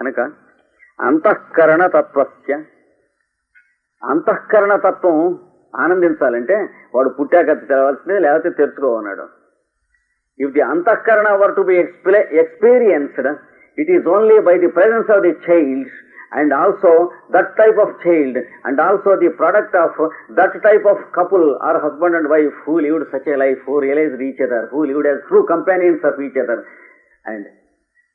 కనుక అంతఃకరణ తత్వస్య, అంతఃకరణ తత్వం ఆనందించాలంటే వాడు పుట్టాక తెలవాల్సిందే, లేకపోతే తెరుచుకోవన్నాడు. ఇఫ్ ది అంతఃకరణ were to be experienced, it is only by the presence of the child, and also that type of child, and also the product of that type of couple or husband and wife who lived such a life, who realized each other, who lived as true companions of each other, and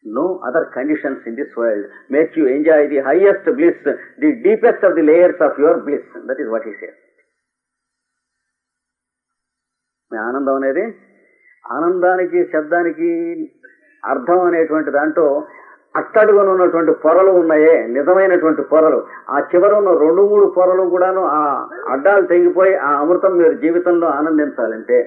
no other conditions in this world make you enjoy the highest bliss, the deepest of the layers of your bliss. That is what he says. మీ ఆనందం అనేది, ఆనందానికి శబ్దానికి అర్థం అనేటువంటి దాంట్లో అట్టడుగున ఉన్నటువంటి పొరలు ఉన్నాయే, నిజమైనటువంటి పొరలు, ఆ చివర ఉన్న 2-3 పొరలు కూడాను ఆ అడ్డాలు తెగిపోయి ఆ అమృతం మీరు జీవితంలో ఆనందించాలంటే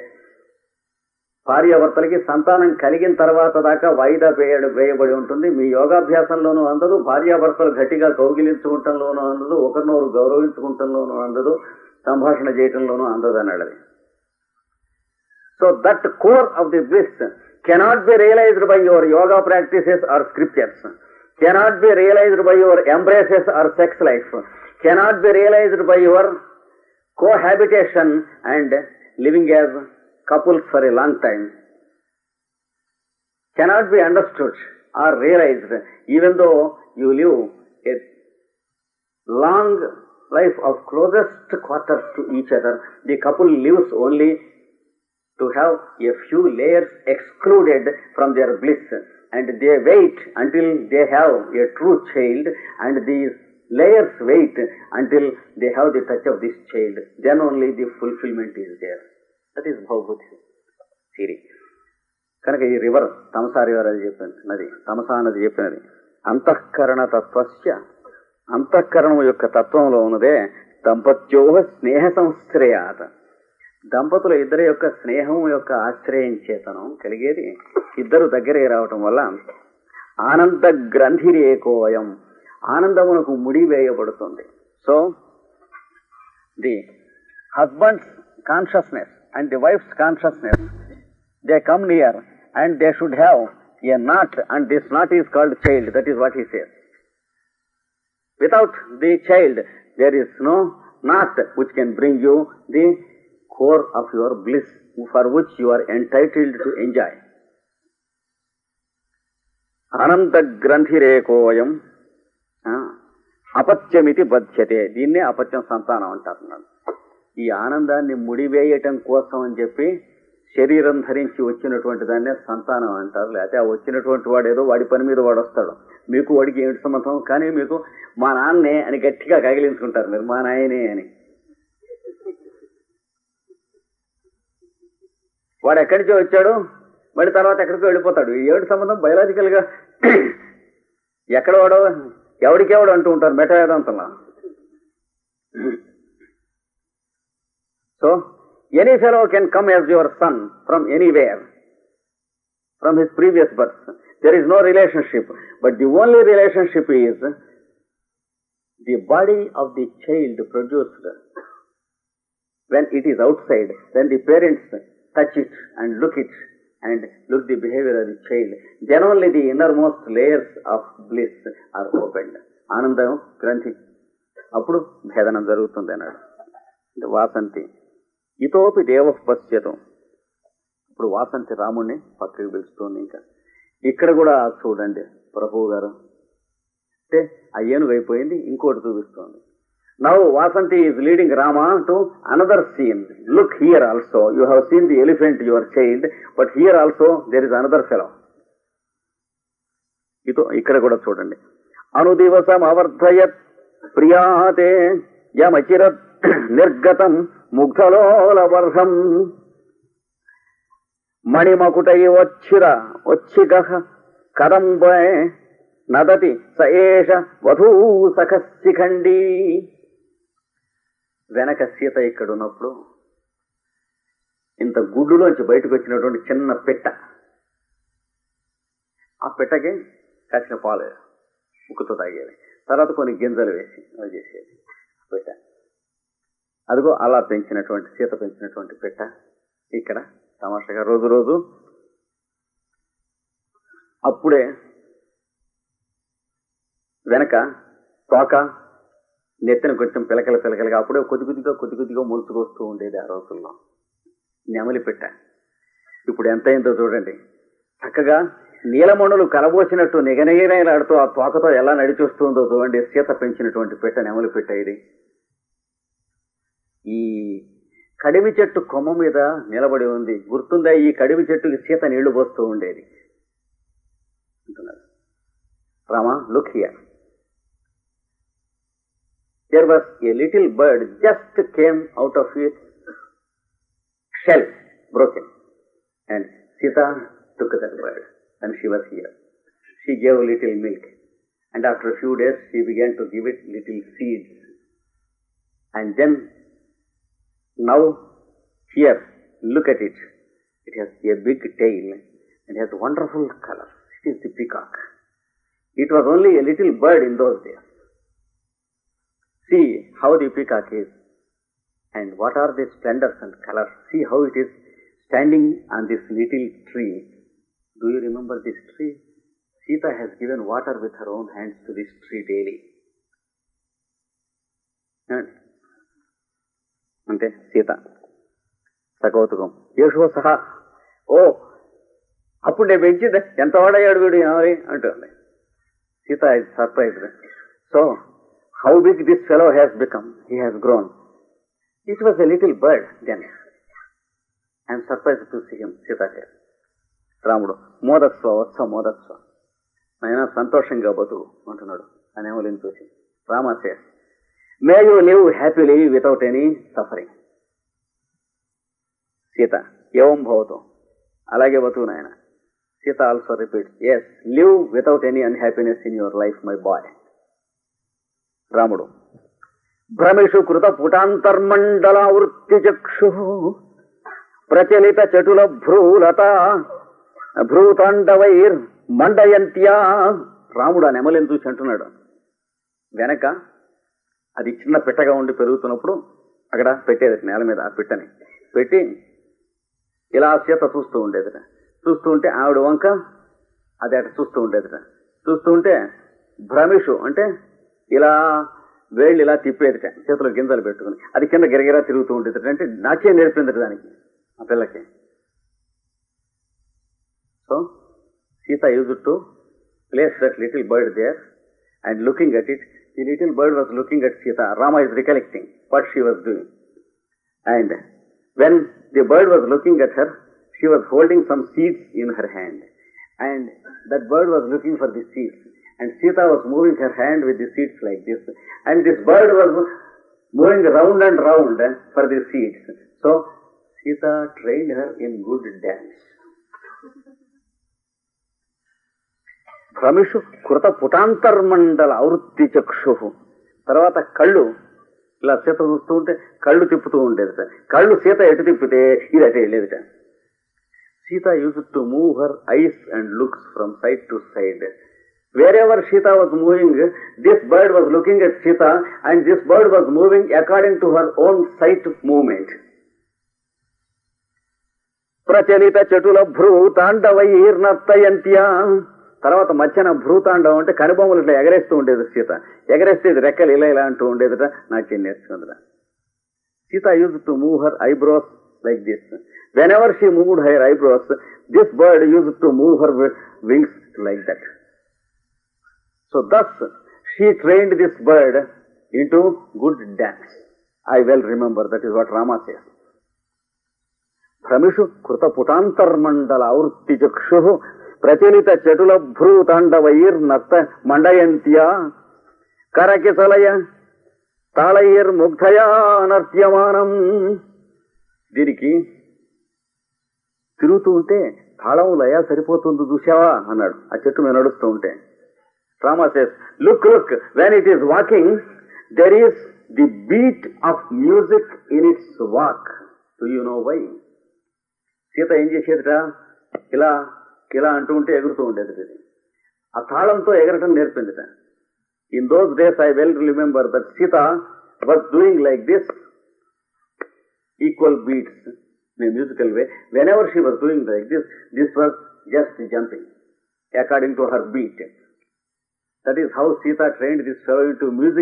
భార్యాభర్తలకి సంతానం కలిగిన తర్వాత దాకా వాయిదా వేయబడి ఉంటుంది. మీ యోగాభ్యాసంలోనూ అందదు, భార్యాభర్తలు గట్టిగా కౌగిలించుకుంటంలోనూ అందదు, ఒకరినొకరు గౌరవించుకుంటంలోనూ అందదు, సంభాషణ చేయటంలోనూ అందదు అన్నాడు. So that core of the bliss cannot be realized by your yoga practices or scriptures, cannot be realized by your embraces or sex life, cannot be realized by your cohabitation and living as couples for a long time, cannot be understood or realized even though you live a long life of closest quarters to each other. The couple lives only to have a few layers excluded from their bliss, and they wait until they have a true child, and these layers wait until they have the touch of this child. Then only the fulfillment is there. That is Bhavabuddhi theory. కనుక ఈ river Tamasa river అది చెప్పినది, తమసా నది చెప్పినది అంతఃకరణ తత్వస్య, అంతఃకరణం యొక్క తత్వంలో ఉన్నదే దంపత్యోహ స్నేహ సంశ్రయాత్, దంపతుల ఇద్దరి యొక్క స్నేహం యొక్క ఆశ్రయం చేతనం కలిగేది, ఇద్దరు దగ్గరే రావటం వల్ల ఆనంద గ్రంథిరేకోయం, ఆనందమునకు ముడి వేయబడుతుంది. So the husband's consciousness and the wife's consciousness, they come near and they should have a knot, and this knot is called child. That is what he says. Without the child there is no knot which can bring you the core of your bliss for which you are entitled to enjoy. Ananda గ్రంథిరేకోయం అపత్యమితి బధ్యతే, దీన్నే అపత్యం సంతానం అంటారు. ఈ ఆనందాన్ని ముడివేయటం కోసం అని చెప్పి శరీరం ధరించి వచ్చినటువంటి దాన్నే సంతానం అంటారు. లేకపోతే ఆ వచ్చినటువంటి వాడు ఏదో వాడి పని మీద వాడు వస్తాడు, మీకు వాడికి ఏమిటి సంబంధం, కానీ మీకు మా నాన్నే అని గట్టిగా కగిలించుకుంటారు మీరు, మా నాయనే అని. వాడు ఎక్కడి నుంచో వచ్చాడు, మళ్ళీ తర్వాత ఎక్కడికో వెళ్ళిపోతాడు. ఏడు సంబంధం బయలాజికల్ గా ఎక్కడ వాడో ఎవడికెవడు అంటూ ఉంటారు మెటా వేదాంతంలో. So any fellow can come as your son from anywhere, from his previous birth. There is no relationship, but the only relationship is the body of the child produced when it is outside, when the parents touch it and look the behavior of the child, then only the innermost layers of bliss are opened. ఆనందం గ్రంథి అప్పుడు భేదనం జరుగుతుంది అన్నాడు. వాసంతి ఇతోపి దేవ పశ్యతం, ఇప్పుడు వాసంతి రాముణ్ణి పక్కకి పిలుస్తుంది. ఇంకా ఇక్కడ కూడా చూడండి ప్రభువు గారు అంటే ఆ ఏనుగు అయిపోయింది, ఇంకోటి చూపిస్తోంది. Now Vasanthi is leading Rama to another scene. Look here also, you have seen the elephant your child, but here also there is another fellow. ఇక్కడ కూడా చూడండి. అనుదివసం అవర్ధయత్ ప్రియాతే యమచిరత్ నిర్గతం ముగ్ధలోలవర్హం మణిమకుటై వచ్చిక కదంబే నదతి సయేష వధూసఖశిఖండీ. వెనక సీత ఇక్కడున్నప్పుడు ఇంత గుడ్డులోంచి బయటకు వచ్చినటువంటి చిన్న పెట్ట, ఆ పెట్టకి కాసిన పాలు ముక్కుతో తాగేది, తర్వాత కొన్ని గింజలు వేసి అవి చేసేది పెట్ట. అదిగో అలా పెంచినటువంటి సీత పెంచినటువంటి పెట్ట ఇక్కడ తమాషగా రోజు రోజు అప్పుడే వెనక తోక, నెత్తిన కొంచెం పిలకలుగా అప్పుడే కొద్దిగా ములుచుకొస్తూ ఉండేది ఆ రోజుల్లో నెమలి పెట్ట. ఇప్పుడు ఎంతైందో చూడండి. చక్కగా నీలమణులు కలబోసినట్టు నిగనిగలాడుతూ ఆ తోకతో ఎలా నడిచొస్తుందో చూడండి. సీత పెంచినటువంటి పెట్ట, నెమలి పెట్ట ఇది. ఈ కడిమి చెట్టు కొమ్మ మీద నిలబడి ఉంది. గుర్తుందా? ఈ కడిమి చెట్టుకి సీత నీళ్లు పోస్తూ ఉండేది అంటున్నారు. Rama, look here. There was a little bird just came out of its shell, broken. And Sita took that bird and she was here. She gave little milk. And after a few days, she began to give it little seeds. And then, now, here, look at it. It has a big tail and has wonderful color. It is the peacock. It was only a little bird in those days. See how the peacock is and what are the splendors and colors. See how it is standing on this little tree. Do you remember this tree? Sita has given water with her own hands to this tree daily. అంటే సీత సకౌతుకం యేషో సహా. ఓ, అప్పుడు నేను పెంచింది ఎంత వాడయ్యాడు వీడు ఏమని అంటుంది. Sita is surprised. So, how big this fellow has become. He has grown. It was a little bird then. I am surprised to see him. Sita says. రాముడు మోదస్వ వత్స మోదస్వ, ఆయన సంతోషంగా బతుకు అంటున్నాడు ఆ నెమలిని చూసి. Rama says, may you live happily without any suffering. Sita ఏవం భవతు, అలాగే బతుకు నాయన. Sita also repeats, yes, live without any unhappiness in your life my boy. రాముడు భ్రమిషు కృత పుటాంతర్మండలావృత్తి చక్షు ప్రచలిత చటుల భ్రూలత భ్రూతాండవైర్ మండయంత్యా. రాముడు ఆ నెమలిని చూసి అంటున్నాడు, వెనక అది చిన్న పిట్టగా ఉండి పెరుగుతున్నప్పుడు అక్కడ పెట్టేది నేల మీద. ఆ పిట్టని పెట్టి ఇలా సీత చూస్తూ ఉండేదిట. చూస్తూ ఉంటే ఆవిడ వంక అది అట చూస్తూ ఉండేదిట. చూస్తూ ఉంటే భ్రమిషు అంటే ఇలా వేళ్ళు ఇలా తిప్పేదిట, చేతిలో గింజలు పెట్టుకుని. అది కింద గిరగిరా తిరుగుతూ ఉండేది. అంటే నాకే నేర్పింది దానికి, ఆ పిల్లకి. So Sita used to place that little bird there and looking at it. The little bird was looking at Sita. Rama is recollecting what she was doing. And when the bird was looking at her, she was holding some seeds in her hand. And that bird was looking for the seeds. And Sita was moving her hand with the seeds like this. And this bird was moving round and round for the seeds. So, Sita trained her in good dance. భ్రమిషు కృత పుటాంతర్మండల ఆవృత్తి చక్షు. తర్వాత కళ్ళు ఇలా సీత చూస్తూ ఉంటే కళ్ళు తిప్పుతూ ఉండేది. కళ్ళు సీత ఎటు తిప్పితే ఇది అటే వెళ్ళేదిట. Sita used to move her eyes and looks from side to side. Wherever Sita was moving, this bird was looking at Sita, and this bird was moving according to her own sight movement. ప్రచలిత చటుల భ్రూతాండవైర్నర్తయంత్యా. తర్వాత మధ్యన భ్రూతాండవం అంటే కనుబొమ్మలు ఇట్లా ఎగరేస్తూ ఉండేది సీత. ఎగరేస్తే ఇది రెక్కలు ఇలా అంటూ ఉండేదిట. నాకేం నేర్చుకుందిరా. Sita use to move her eyebrows like this. Whenever she moved her eyebrows, this bird used to move her wings like that. So thus she trained this bird into good dance. I well remember, that is what Rama says. భ్రమిషు కృత పుటాంతర్మండల ఆవృత్తి చక్షు ప్రచలిత చటుల భ్రూతాండవైర్ నర్త మండయంత్యా కరకిసలయ తాళైర్ ముగ్ధయా నర్త్యమానం. దీనికి తిరుగుతూ ఉంటే తాళం లయ సరిపోతుంది చూసావా అన్నాడు ఆ చెట్టు మీద నడుస్తూ ఉంటే. Rama says, look, when it is walking, there is the beat of music in its walk. Do you know why? Sita ఏం చేసేదిట, ఇలా ఇలా అంటూ ఉంటే ఎగురుతూ ఉండేది. ఆ తాళంతో ఎగరటం నేర్పిందిట. In those days, I well remember that Sita was doing like this, equal beats in a musical way. Whenever she was doing like this was just jumping according to her beat. That is how Sita trained this fellow into music